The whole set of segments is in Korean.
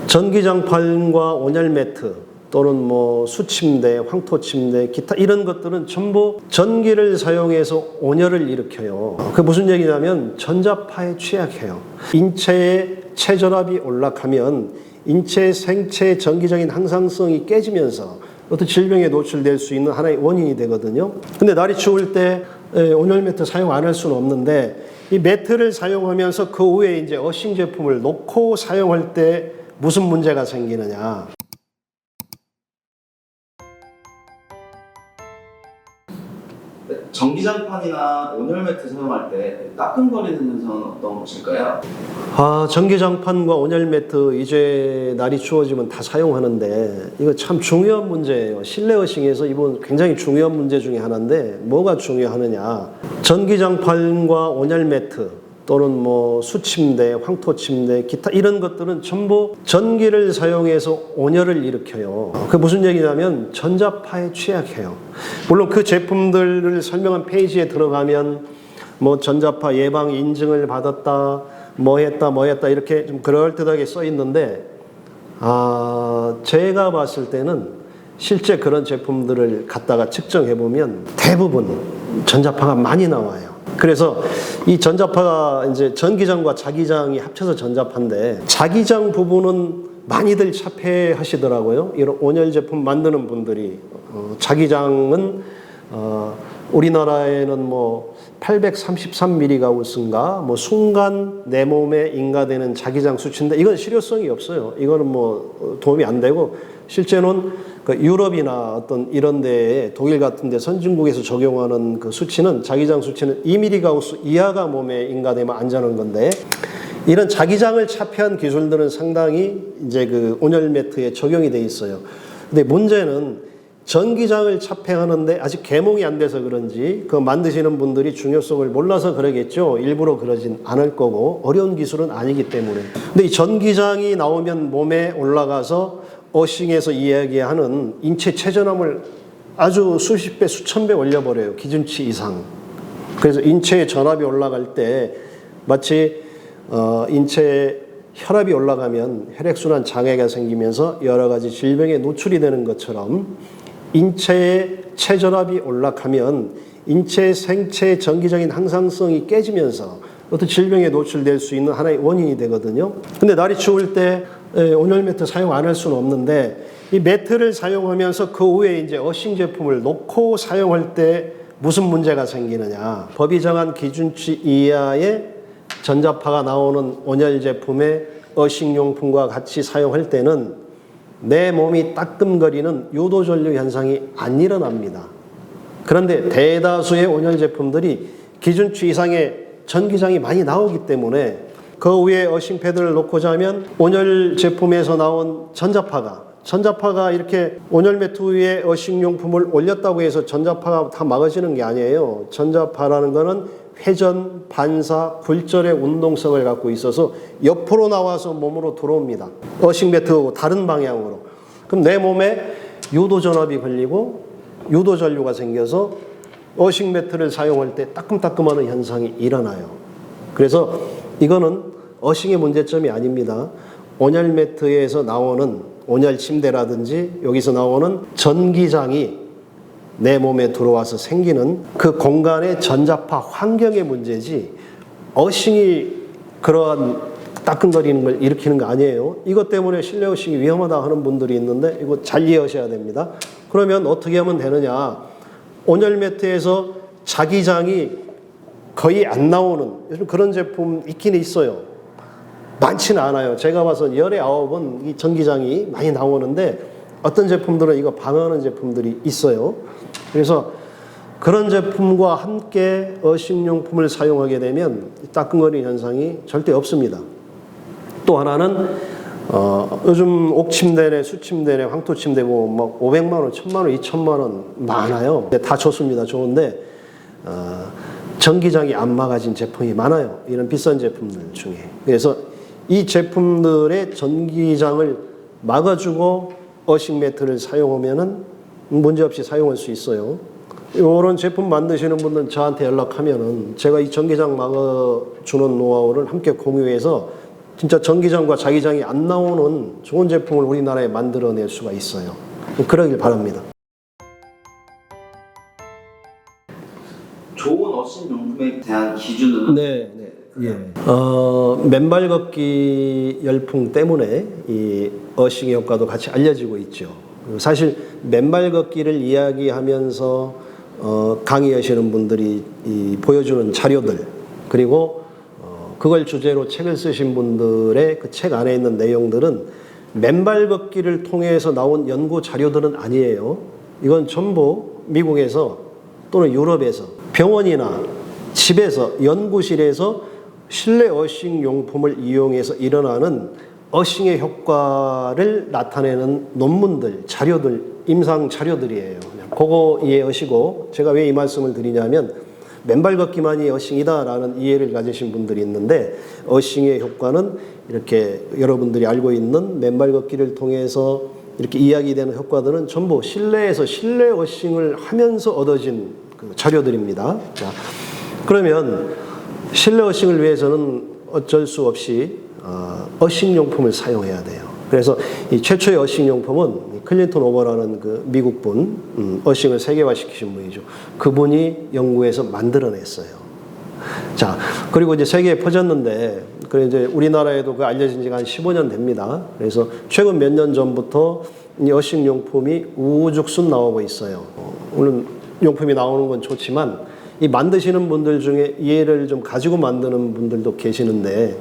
전기장판과 온열 매트 또는 뭐 수침대, 황토침대, 기타 이런 것들은 전부 전기를 사용해서 온열을 일으켜요. 그게 무슨 얘기냐면 전자파에 취약해요. 인체의 체전압이 올라가면 인체의 생체의 전기적인 항상성이 깨지면서 어떤 질병에 노출될 수 있는 하나의 원인이 되거든요. 근데 날이 추울 때 온열 매트 사용 안 할 수는 없는데 이 매트를 사용하면서 그 위에 이제 어싱 제품을 놓고 사용할 때 무슨 문제가 생기느냐. 전기장판이나 온열 매트 사용할 때 따끔거리는 현상은 어떤 것일까요? 전기장판과 온열 매트 이제 날이 추워지면 다 사용하는데 이거 참 중요한 문제예요. 실내 어싱에서 이번 굉장히 중요한 문제 중에 하나인데 뭐가 중요하느냐. 전기장판과 온열 매트 또는 뭐 수침대, 황토침대, 기타 이런 것들은 전부 전기를 사용해서 온열을 일으켜요. 그게 무슨 얘기냐면 전자파에 취약해요. 물론 그 제품들을 설명한 페이지에 들어가면 뭐 전자파 예방 인증을 받았다, 뭐 했다 이렇게 좀 그럴듯하게 써 있는데 제가 봤을 때는 실제 그런 제품들을 갖다가 측정해 보면 대부분 전자파가 많이 나와요. 그래서 이 전자파가 이제 전기장과 자기장이 합쳐서 전자파인데 자기장 부분은 많이들 차폐하시더라고요. 이런 온열 제품 만드는 분들이 자기장은 우리나라에는 뭐 833mgauss인가 뭐 순간 내 몸에 인가되는 자기장 수치인데 이건 실효성이 없어요. 이거는 뭐 도움이 안 되고 실제로는 그 유럽이나 어떤 이런 데에 독일 같은 데 선진국에서 적용하는 그 수치는 자기장 수치는 2mgauss 이하가 몸에 인가되면 안전한 건데 이런 자기장을 차폐한 기술들은 상당히 이제 그 온열 매트에 적용이 돼 있어요. 근데 문제는 전기장을 차폐하는데 아직 개몽이 안 돼서 그런지 그 만드시는 분들이 중요성을 몰라서 그러겠죠. 일부러 그러진 않을 거고 어려운 기술은 아니기 때문에. 근데 이 전기장이 나오면 몸에 올라가서 어싱에서 이야기하는 인체 체전압을 아주 수십 배, 수천 배 올려버려요. 기준치 이상. 그래서 인체의 전압이 올라갈 때 마치 인체의 혈압이 올라가면 혈액순환 장애가 생기면서 여러 가지 질병에 노출이 되는 것처럼 인체의 체전압이 올라가면 인체의 생체의 전기적인 항상성이 깨지면서 어떤 질병에 노출될 수 있는 하나의 원인이 되거든요. 근데 날이 추울 때 온열 매트 사용 안 할 수는 없는데 이 매트를 사용하면서 그 위에 이제 어싱 제품을 놓고 사용할 때 무슨 문제가 생기느냐. 법이 정한 기준치 이하의 전자파가 나오는 온열 제품의 어싱용품과 같이 사용할 때는 내 몸이 따끔거리는 유도전류 현상이 안 일어납니다. 그런데 대다수의 온열 제품들이 기준치 이상의 전기장이 많이 나오기 때문에 그 위에 어싱 패드를 놓고자 하면 온열 제품에서 나온 전자파가 이렇게 온열 매트 위에 어싱 용품을 올렸다고 해서 전자파가 다 막아지는 게 아니에요. 전자파라는 거는 회전, 반사, 굴절의 운동성을 갖고 있어서 옆으로 나와서 몸으로 들어옵니다. 어싱 매트하고 다른 방향으로. 그럼 내 몸에 유도전압이 걸리고 유도전류가 생겨서 어싱 매트를 사용할 때 따끔따끔하는 현상이 일어나요. 그래서 이거는 어싱의 문제점이 아닙니다. 온열 매트에서 나오는 온열 침대라든지 여기서 나오는 전기장이 내 몸에 들어와서 생기는 그 공간의 전자파 환경의 문제지 어싱이 그러한 따끔거리는 걸 일으키는 거 아니에요. 이것 때문에 실내 어싱이 위험하다 하는 분들이 있는데 이거 잘 이해하셔야 됩니다. 그러면 어떻게 하면 되느냐. 온열 매트에서 자기장이 거의 안 나오는 요즘 그런 제품 있긴 있어요. 많지는 않아요. 제가 봐서 열에 9은 이 전기장이 많이 나오는데 어떤 제품들은 이거 방어하는 제품들이 있어요. 그래서 그런 제품과 함께 어싱용품을 사용하게 되면 따끔거리는 현상이 절대 없습니다. 또 하나는 요즘 옥침대네, 수침대네, 황토침대 뭐 500만 원, 1000만 원, 2000만 원 많아요. 다 좋습니다. 좋은데 전기장이 안 막아진 제품이 많아요. 이런 비싼 제품들 중에. 그래서 이 제품들의 전기장을 막아주고 어싱 매트를 사용하면은 문제없이 사용할 수 있어요. 이런 제품 만드시는 분들은 저한테 연락하면은 제가 이 전기장 막아주는 노하우를 함께 공유해서 진짜 전기장과 자기장이 안 나오는 좋은 제품을 우리나라에 만들어낼 수가 있어요. 그러길 바랍니다. 좋은 어신 용품에 대한 기준은 네. 예. 맨발 걷기 열풍 때문에 이 어싱의 효과도 같이 알려지고 있죠. 사실 맨발 걷기를 이야기하면서 강의하시는 분들이 보여주는 자료들, 그리고 그걸 주제로 책을 쓰신 분들의 그 책 안에 있는 내용들은 맨발 걷기를 통해서 나온 연구 자료들은 아니에요. 이건 전부 미국에서 또는 유럽에서 병원이나 집에서, 연구실에서 실내 어싱 용품을 이용해서 일어나는 어싱의 효과를 나타내는 논문들, 자료들, 임상 자료들이에요. 그거 이해하시고, 제가 왜 이 말씀을 드리냐면 맨발 걷기만이 어싱이다라는 이해를 가지신 분들이 있는데, 어싱의 효과는 이렇게 여러분들이 알고 있는 맨발 걷기를 통해서 이렇게 이야기되는 효과들은 전부 실내에서 실내 어싱을 하면서 얻어진 그 자료들입니다. 자, 그러면 실내 어싱을 위해서는 어쩔 수 없이 어싱 용품을 사용해야 돼요. 그래서 이 최초의 어싱 용품은 클린턴 오버라는 그 미국 분, 어싱을 세계화시키신 분이죠. 그분이 연구해서 만들어냈어요. 자, 그리고 이제 세계에 퍼졌는데, 그래 이제 우리나라에도 그 알려진 지가 한 15년 됩니다. 그래서 최근 몇 년 전부터 이 어싱 용품이 우후죽순 나오고 있어요. 물론 용품이 나오는 건 좋지만 이 만드시는 분들 중에 이해를 좀 가지고 만드는 분들도 계시는데,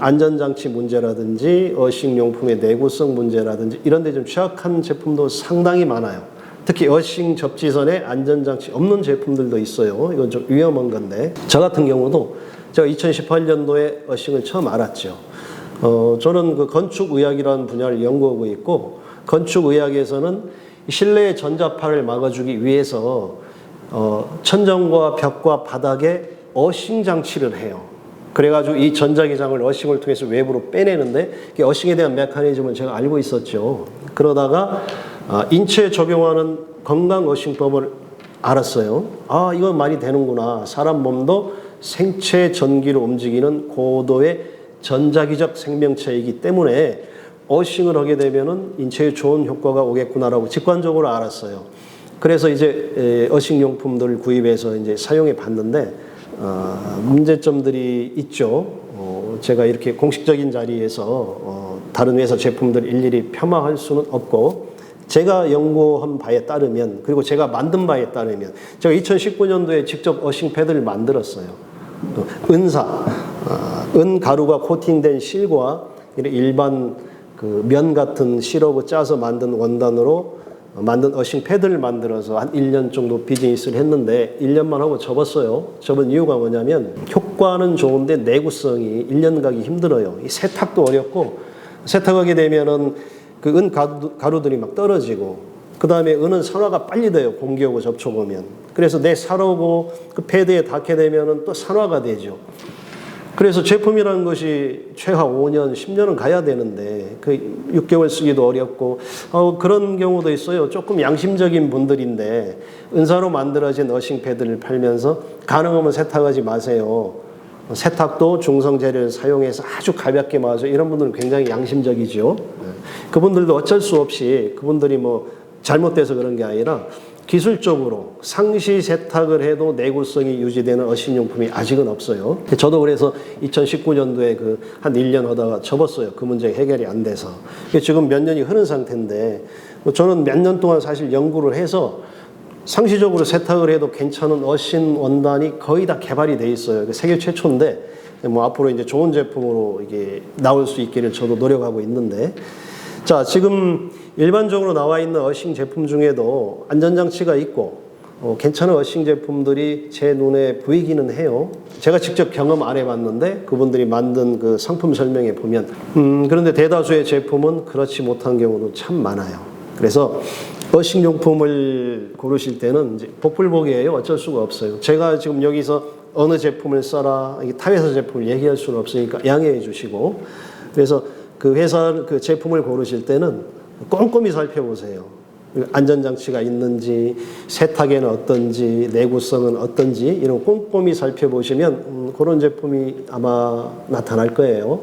안전장치 문제라든지 어싱 용품의 내구성 문제라든지 이런 데 좀 취약한 제품도 상당히 많아요. 특히 어싱 접지선에 안전장치 없는 제품들도 있어요. 이건 좀 위험한 건데, 저 같은 경우도 제가 2018년도에 어싱을 처음 알았죠. 저는 그 건축의학이라는 분야를 연구하고 있고, 건축의학에서는 실내의 전자파를 막아주기 위해서 천정과 벽과 바닥에 어싱 장치를 해요. 그래가지고 이 전자기장을 어싱을 통해서 외부로 빼내는데, 어싱에 대한 메커니즘을 제가 알고 있었죠. 그러다가 인체에 적용하는 건강 어싱법을 알았어요. 아, 이건 말이 되는구나. 사람 몸도 생체 전기로 움직이는 고도의 전자기적 생명체이기 때문에 어싱을 하게 되면은 인체에 좋은 효과가 오겠구나라고 직관적으로 알았어요. 그래서 이제 어싱 용품들을 구입해서 이제 사용해 봤는데, 문제점들이 있죠. 제가 이렇게 공식적인 자리에서 다른 회사 제품들 일일이 폄하할 수는 없고, 제가 연구한 바에 따르면, 그리고 제가 만든 바에 따르면, 제가 2019년도에 직접 어싱 패드를 만들었어요. 은사, 은 가루가 코팅된 실과 일반 그 면 같은 시럽을 짜서 만든 원단으로 만든 어싱 패드를 만들어서 한 1년 정도 비즈니스를 했는데 1년만 하고 접었어요. 접은 이유가 뭐냐면 효과는 좋은데 내구성이 1년 가기 힘들어요. 이 세탁도 어렵고, 세탁하게 되면은 그 은 가루들이 막 떨어지고, 그 다음에 은은 산화가 빨리 돼요. 공기하고 접촉하면. 그래서 내 살하고 그 패드에 닿게 되면은 또 산화가 되죠. 그래서 제품이라는 것이 최하 5년, 10년은 가야 되는데 그 6개월 쓰기도 어렵고, 그런 경우도 있어요. 조금 양심적인 분들인데 은사로 만들어진 어싱 패드를 팔면서 가능하면 세탁하지 마세요. 세탁도 중성 재료를 사용해서 아주 가볍게 마셔. 이런 분들은 굉장히 양심적이죠. 그분들도 어쩔 수 없이, 그분들이 뭐 잘못돼서 그런 게 아니라 기술적으로 상시 세탁을 해도 내구성이 유지되는 어싱 용품이 아직은 없어요. 저도 그래서 2019년도에 그 한 1년 하다가 접었어요. 그 문제 해결이 안 돼서. 지금 몇 년이 흐른 상태인데, 저는 몇 년 동안 사실 연구를 해서 상시적으로 세탁을 해도 괜찮은 어싱 원단이 거의 다 개발이 돼 있어요. 세계 최초인데, 뭐 앞으로 이제 좋은 제품으로 이게 나올 수 있기를 저도 노력하고 있는데, 자, 지금 일반적으로 나와 있는 어싱 제품 중에도 안전장치가 있고 괜찮은 어싱 제품들이 제 눈에 보이기는 해요. 제가 직접 경험 안 해봤는데 그분들이 만든 그 상품 설명에 보면 그런데 대다수의 제품은 그렇지 못한 경우도 참 많아요. 그래서 어싱 용품을 고르실 때는 이제 복불복이에요. 어쩔 수가 없어요. 제가 지금 여기서 어느 제품을 써라, 타 회사 제품을 얘기할 수는 없으니까 양해해 주시고, 그래서 그 회사 그 제품을 고르실 때는 꼼꼼히 살펴보세요. 안전장치가 있는지, 세탁에는 어떤지, 내구성은 어떤지 이런 꼼꼼히 살펴보시면 그런 제품이 아마 나타날 거예요.